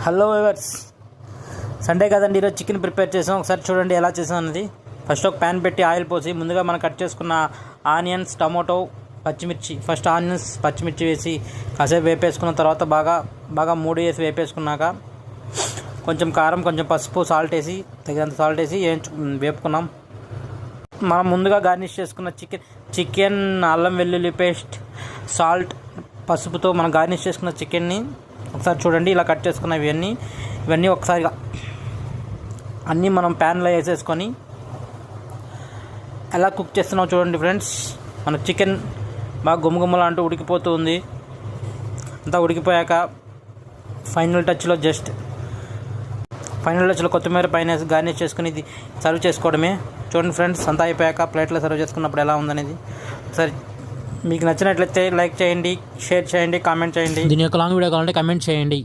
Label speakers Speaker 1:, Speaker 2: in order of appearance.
Speaker 1: Hello viewers, Sunday కదండి. ఈరోజు chicken prepare చేసాం. ఒకసారి చూడండి ఎలా చేసాం అన్నది. ఫస్ట్ ఒక ప్యాన్ పెట్టి ఆయిల్ పోసి ముందుగా మనం కట్ చేసుకున్న ఆనియన్స్, టమాటో, పచ్చిమిర్చి, ఫస్ట్ ఆనియన్స్ పచ్చిమిర్చి వేసి కాసేపు వేపేసుకున్న తర్వాత బాగా మూడు వేసి వేపేసుకున్నాక కొంచెం కారం, కొంచెం పసుపు, సాల్ట్ వేసి తగినంత సాల్ట్ వేసి వేపుకున్నాం. మనం ముందుగా గార్నిష్ చేసుకున్న చికెన్ అల్లం వెల్లుల్లి పేస్ట్, సాల్ట్, పసుపుతో మనం గార్నిష్ చేసుకున్న చికెన్ని ఒకసారి చూడండి. ఇలా కట్ చేసుకున్న ఇవన్నీ ఒకసారిగా అన్నీ మనం ప్యాన్లో వేసేసుకొని ఎలా కుక్ చేస్తున్నాం చూడండి ఫ్రెండ్స్. మన చికెన్ బాగా గుమ్మగుమ్మలు అంటూ ఉడికిపోతూ ఉంది. అంతా ఉడికిపోయాక ఫైనల్ టచ్లో కొత్తిమీర పైన గార్నిష్ చేసుకుని ఇది సర్వ్ చేసుకోవడమే. చూడండి ఫ్రెండ్స్, అంతా అయిపోయాక ప్లేట్లో సర్వ్ చేసుకున్నప్పుడు ఎలా ఉందనేది ఒకసారి మీకు నచ్చినట్లయితే లైక్ చేయండి, షేర్ చేయండి, కామెంట్ చేయండి. దీని యొక్క లాంగ్ వీడియో కావాలంటే కామెంట్ చేయండి.